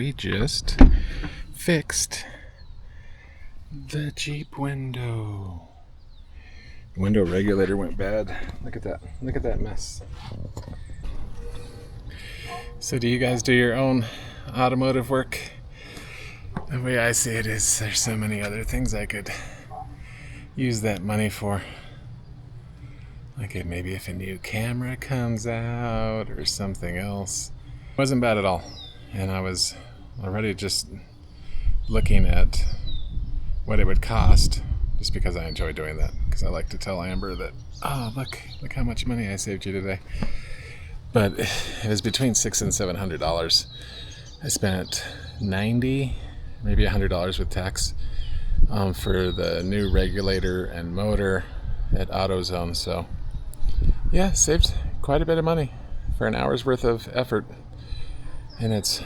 We just fixed the Jeep window. The window regulator went bad. Look at that. Look at that mess. So do you guys do your own automotive work? The way I see it is there's so many other things I could use that money for. Like maybe if a new camera comes out or something else. It wasn't bad at all. And I was already just looking at what it would cost, just because I enjoy doing that. Because I like to tell Amber that, oh, look how much money I saved you today. But it was between $600 and $700. I spent $90, maybe $100 with tax for the new regulator and motor at AutoZone. So yeah, saved quite a bit of money for an hour's worth of effort. And it's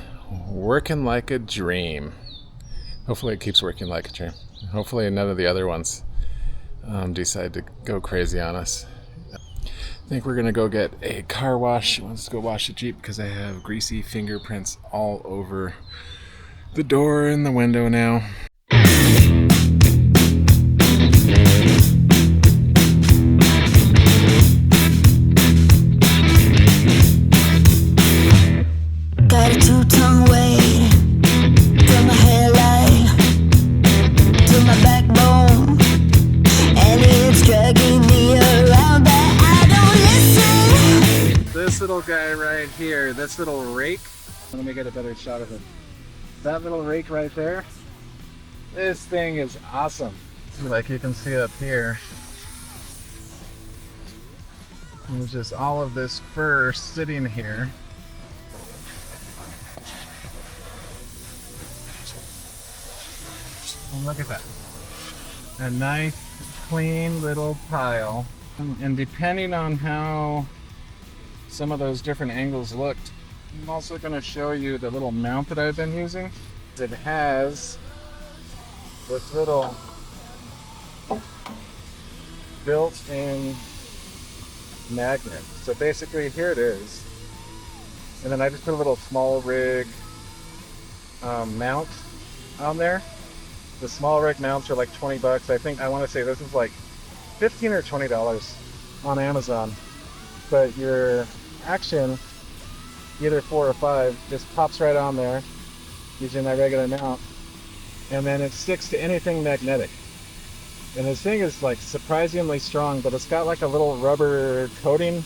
working like a dream. Hopefully it keeps working like a dream. Hopefully none of the other ones decide to go crazy on us. I think we're gonna go get a car wash. Let's go wash the Jeep because I have greasy fingerprints all over the door and the window now. Got a two-tongue weight from my hairline to my backbone, and it's dragging me around, but I don't listen. This little guy right here, this little rake, let me get a better shot of him. That little rake right there, this thing is awesome. Like you can see up here, there's just all of this fur sitting here. And look at that. A nice, clean little pile. And depending on how some of those different angles looked, I'm also going to show you the little mount that I've been using. It has this little built-in magnet. So basically here it is. And then I just put a little small rig mount on there. The small rig mounts are like 20 bucks. I want to say this is like $15 or $20 on Amazon. But your Action, either 4 or 5, just pops right on there using that regular mount. And then it sticks to anything magnetic. And this thing is like surprisingly strong, but it's got like a little rubber coating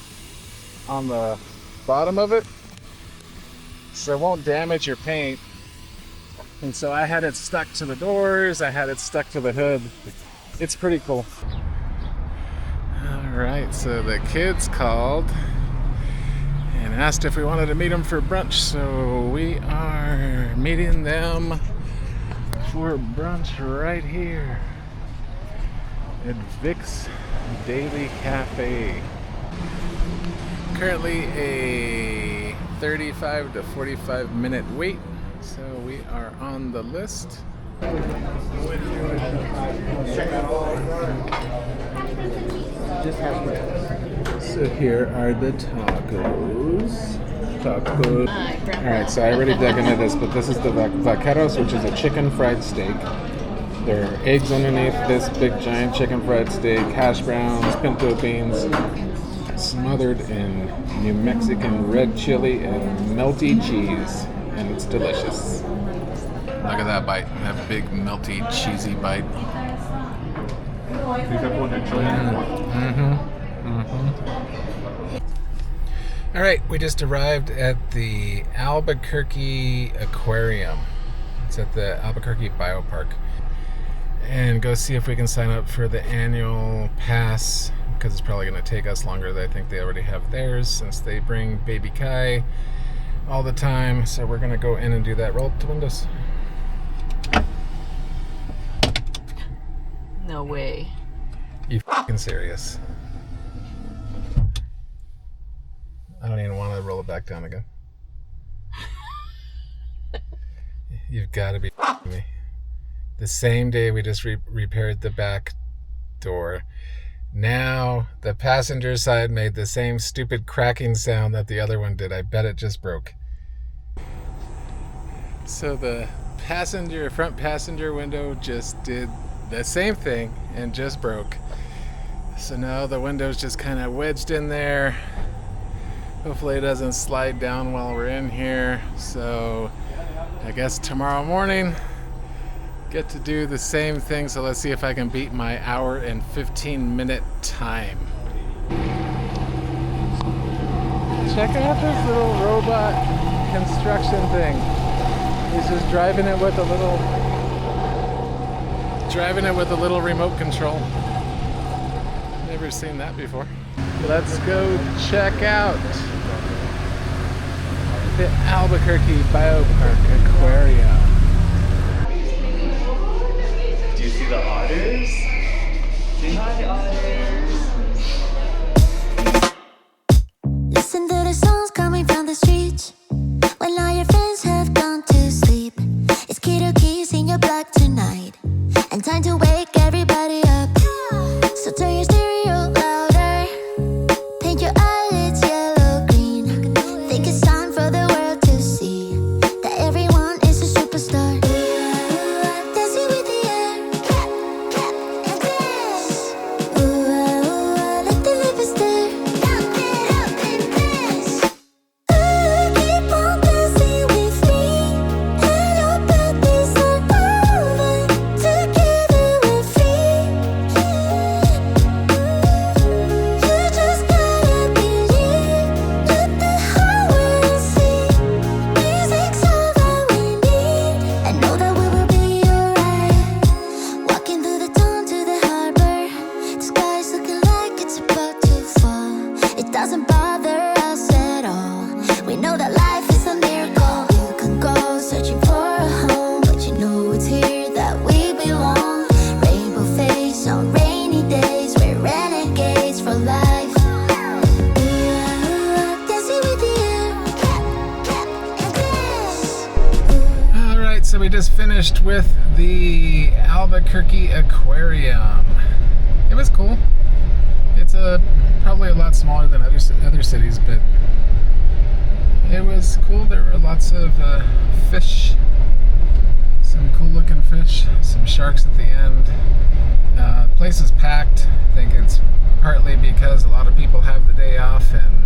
on the bottom of it, so it won't damage your paint. And so I had it stuck to the doors, I had it stuck to the hood. It's pretty cool. Alright, so the kids called and asked if we wanted to meet them for brunch, so we are meeting them for brunch right here at Vic's Daily Cafe. Currently a 35 to 45 minute wait, so we are on the list. So here are the tacos. Alright, so I already dug into this, but this is the vaqueros, which is a chicken fried steak. There are eggs underneath this big giant chicken fried steak, hash browns, pinto beans, smothered in New Mexican red chili and melty cheese, and it's delicious. Look at that bite, that big melty cheesy bite. All right, we just arrived at the Albuquerque Aquarium. It's at the Albuquerque Biopark. And go see if we can sign up for the annual pass, because it's probably going to take us longer than I think they already have theirs, since they bring baby Kai all the time. So we're going to go in and do that. Roll up the windows. No way. You f***ing serious? I don't even want to roll it back down again. You've got to be f***ing me. The same day we just repaired the back door, now the passenger side made the same stupid cracking sound that the other one did. I bet it just broke. So the front passenger window just did the same thing and just broke. So now the window's just kind of wedged in there. Hopefully it doesn't slide down while we're in here. So I guess tomorrow morning get to do the same thing. So let's see if I can beat my hour and 15-minute time. Check out this little robot construction thing. He's just driving it with a little remote control. Never seen that before. Let's go check out the Albuquerque Aquarium. Do you see the otters? Say hi, otters. Listen to the songs coming from the streets. When all your friends have gone to sleep, it's Kiddo Keys in your blood tonight, and time to wake everybody up. So turn your stereo louder, paint your eyelids yellow green. Think it's time for the world to see that everyone is a superstar. Dancing with the air, clap, clap, and dance. Let the living stare, up and dance. Keep on dancing with me, and your birthdays are over. Together we're free. You just gotta believe, let the whole world see. Music's all that we need, and know that we will be alright. Walking through the town to the harbor, the sky's looking like it's about to fall. It doesn't bother us at all. We know that life is a miracle. You can go searching for a home, but you know it's here that we belong. Rainbow face on rainy days, we're renegades for life. Dancing with the air, clap, clap, and dance. Alright, so we just finished with the Albuquerque Aquarium. It was cool. It's probably a lot smaller than other cities, but it was cool. There were lots of fish, some cool looking fish, some sharks at the end. Place is packed. I think it's partly because a lot of people have the day off, and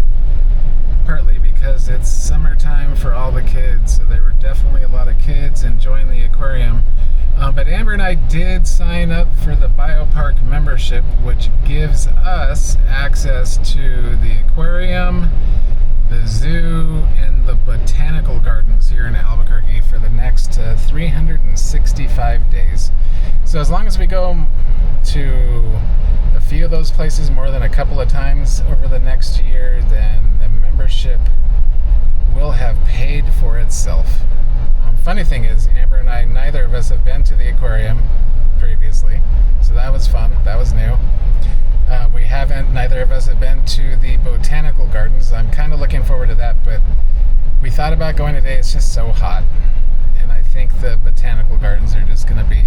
partly because it's summertime for all the kids. So there were definitely a lot of kids enjoying the aquarium. But Amber and I did sign up for the Biopark membership, which gives us access to the aquarium, the zoo, and the botanical gardens here in Albuquerque for the next 365 days. So as long as we go to a few of those places more than a couple of times over the next year, then the membership will have paid for itself. Funny thing is, Amber and I, neither of us have been to the aquarium previously, so that was fun. That was new. Neither of us have been to the botanical gardens. I'm kind of looking forward to that, but we thought about going today. It's just so hot, and I think the botanical gardens are just going to be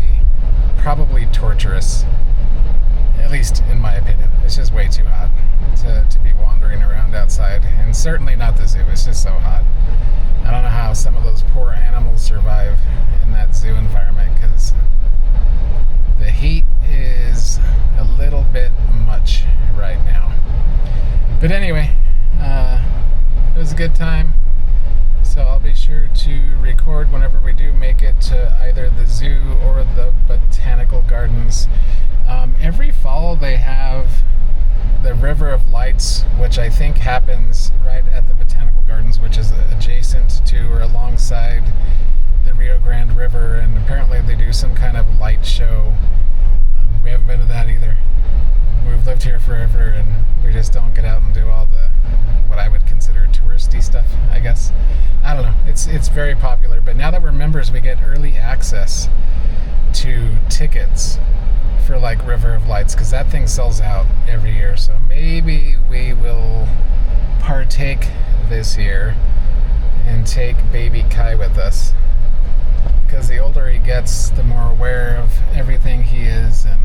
probably torturous, at least in my opinion. It's just way too hot to be wandering around outside, and certainly not the zoo. It's just so hot. I don't know how some of those poor animals survive in that zoo environment, because the heat is a little bit much right now. But anyway, it was a good time. So I'll be sure to record whenever we do make it to either the zoo or the botanical gardens. Every fall they have the River of Lights, which I think happens right at the botanical gardens, which is adjacent to or alongside the Rio Grande River, and apparently they do some kind of light show. We haven't been to that either. We've lived here forever, and we just don't get out and do all the what I would consider touristy stuff, I guess. I don't know. It's very popular, but now that we're members, we get early access to tickets for like River of Lights, because that thing sells out every year. So maybe we will partake this year and take baby Kai with us, because the older he gets, the more aware of everything he is, and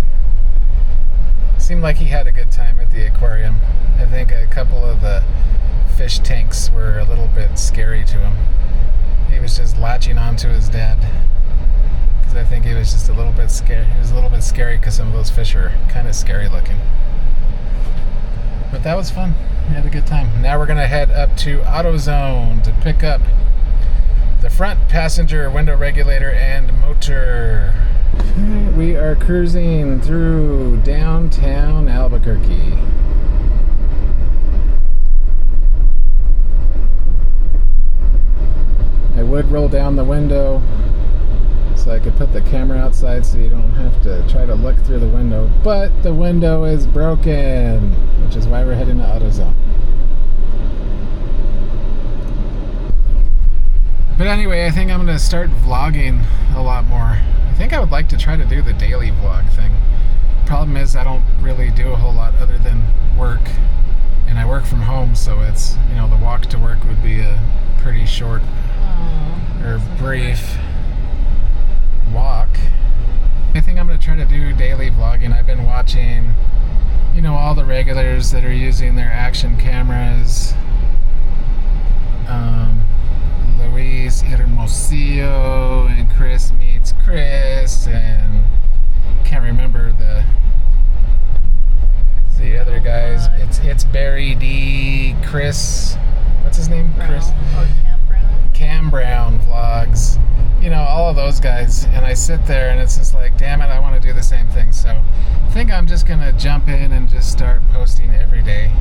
it seemed like he had a good time at the aquarium. I think a couple of the fish tanks were a little bit scary to him. he was just latching onto his dad. Because I think he was just a little bit scared. He was a little bit scary because some of those fish are kind of scary looking. But that was fun. We had a good time. Now we're going to head up to AutoZone to pick up the front passenger window regulator and motor. We are cruising through downtown Albuquerque. I would roll down the window so I could put the camera outside so you don't have to try to look through the window, but the window is broken, which is why we're heading to AutoZone. But anyway, I think I'm going to start vlogging a lot more. I think I would like to try to do the daily vlog thing. Problem is I don't really do a whole lot other than work, and I work from home, so it's, you know, the walk to work would be a pretty short or brief walk. I think I'm going to try to do daily vlogging. I've been watching, you know, all the regulars that are using their Action cameras. Luis Hermosillo and Chris Meets Chris, and can't remember the other guys. It's Barry D. Chris. What's his name? Brown. Chris. Or Cam Brown vlogs. You know, all of those guys. And I sit there and it's just like, damn it, I want to do the same thing. So I think I'm just going to jump in and just start posting every day.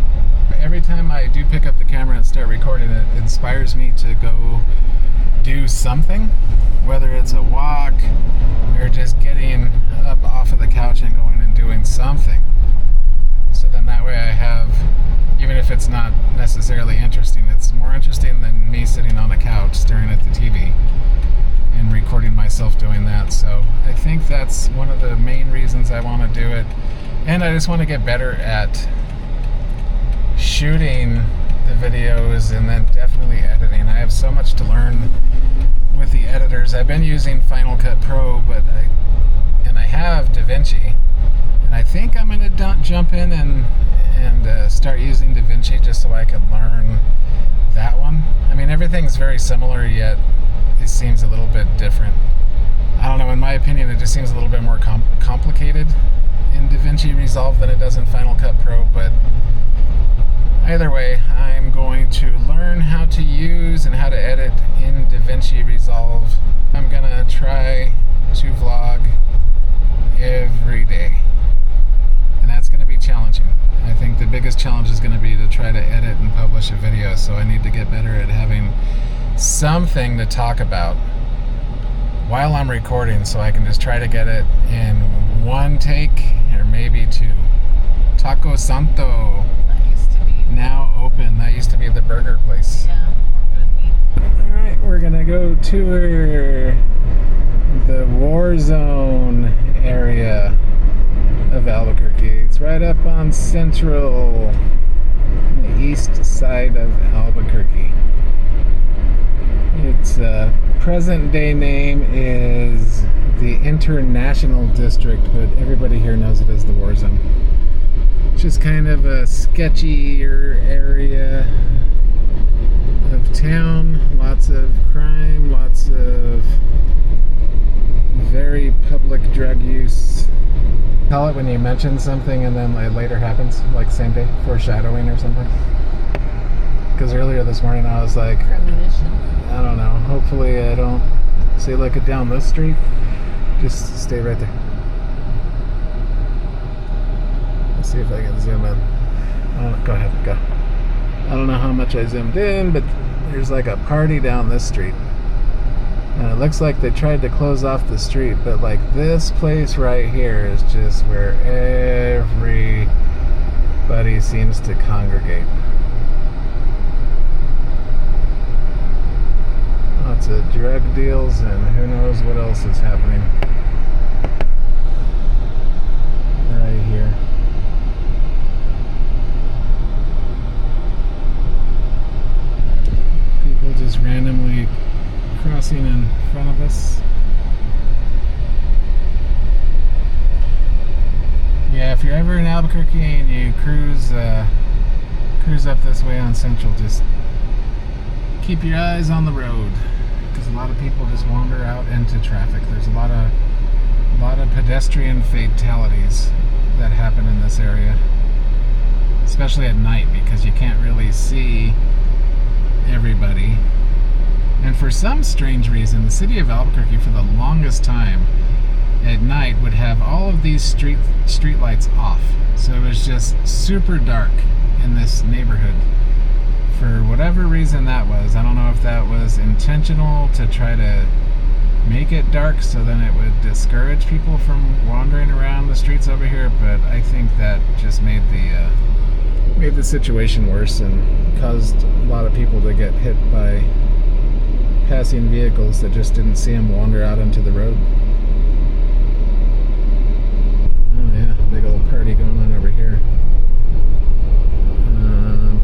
Every time I do pick up the camera and start recording, it inspires me to go do something, whether it's a walk or just getting up off of the couch and going and doing something. So then that way I have, even if it's not necessarily interesting, it's more interesting than me sitting on a couch staring at the TV and recording myself doing that. So I think that's one of the main reasons I want to do it. And I just want to get better at shooting the videos and then definitely editing. I have so much to learn with the editors. I've been using Final Cut Pro, but I have DaVinci, and I think I'm going to jump in and start using DaVinci just so I can learn that one. I mean, everything's very similar, yet it seems a little bit different. I don't know, in my opinion, it just seems a little bit more complicated in DaVinci Resolve than it does in Final Cut Pro, but either way, I'm going to learn how to use and how to edit in DaVinci Resolve. I'm gonna try to vlog every day, and that's gonna be challenging. I think the biggest challenge is gonna be to try to edit and publish a video, so I need to get better at having something to talk about while I'm recording, so I can just try to get it in one take or maybe two. Taco Santo. Now open. That used to be the burger place. Yeah, more good meat. Alright, we're gonna go tour the Warzone area of Albuquerque. It's right up on Central, the east side of Albuquerque. Its present day name is the International District, but everybody here knows it as the Warzone. Just kind of a sketchier area of town, lots of crime, lots of very public drug use. Call it when you mention something and then it later happens, like same day, foreshadowing or something. Because earlier this morning I was like, Premonition. I don't know, hopefully I don't say look it down this street, just stay right there. See if I can zoom in. Go ahead, go. I don't know how much I zoomed in, but there's like a party down this street. And it looks like they tried to close off the street, but like this place right here is just where everybody seems to congregate. Lots of drug deals and who knows what else is happening. Right here. Just randomly crossing in front of us. Yeah, if you're ever in Albuquerque and you cruise up this way on Central, just keep your eyes on the road, because a lot of people just wander out into traffic. There's a lot of pedestrian fatalities that happen in this area, especially at night, because you can't really see everybody. And for some strange reason, the city of Albuquerque for the longest time at night would have all of these street lights off. So it was just super dark in this neighborhood. For whatever reason that was. I don't know if that was intentional to try to make it dark so then it would discourage people from wandering around the streets over here, but I think that just made the situation worse and caused a lot of people to get hit by passing vehicles that just didn't see them wander out into the road. Oh yeah, big old party going on over here.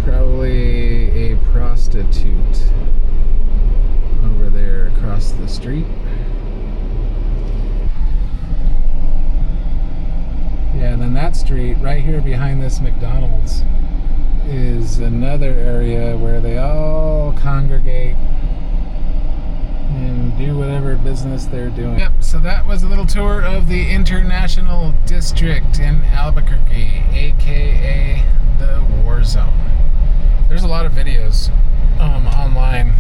Probably a prostitute over there across the street. Yeah, and then that street right here behind this McDonald's is another area where they all congregate and do whatever business they're doing. Yep, so that was a little tour of the International District in Albuquerque, aka the Warzone. There's a lot of videos online.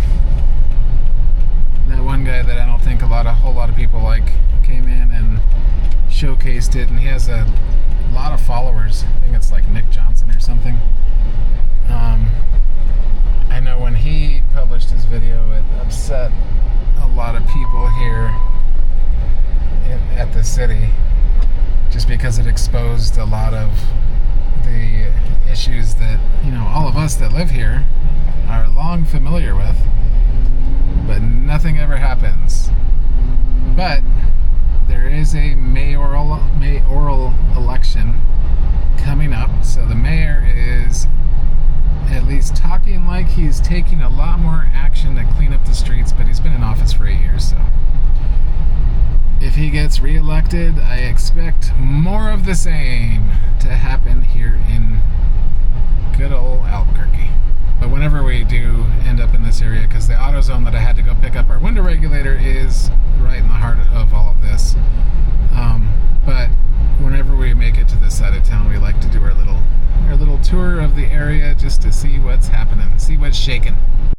That one guy that I don't think a whole lot of people like came in and showcased it, and he has a lot of followers. I think it's like Nick Johnson or something. I know when he published his video, it upset a lot of people here at the city, just because it exposed a lot of the issues that, you know, all of us that live here are long familiar with, but nothing ever happens. But there is a mayoral election coming up, so the mayor is at least talking like he's taking a lot more action to clean up the streets, but he's been in office for 8 years, so if he gets reelected, I expect more of the same to happen here in good old Albuquerque. But whenever we do end up in this area, because the AutoZone that I had to go pick up our window regulator is right in the heart of all of this, but whenever we make it to this side of town, we like to do our little tour of the area just to see what's happening, see what's shaking.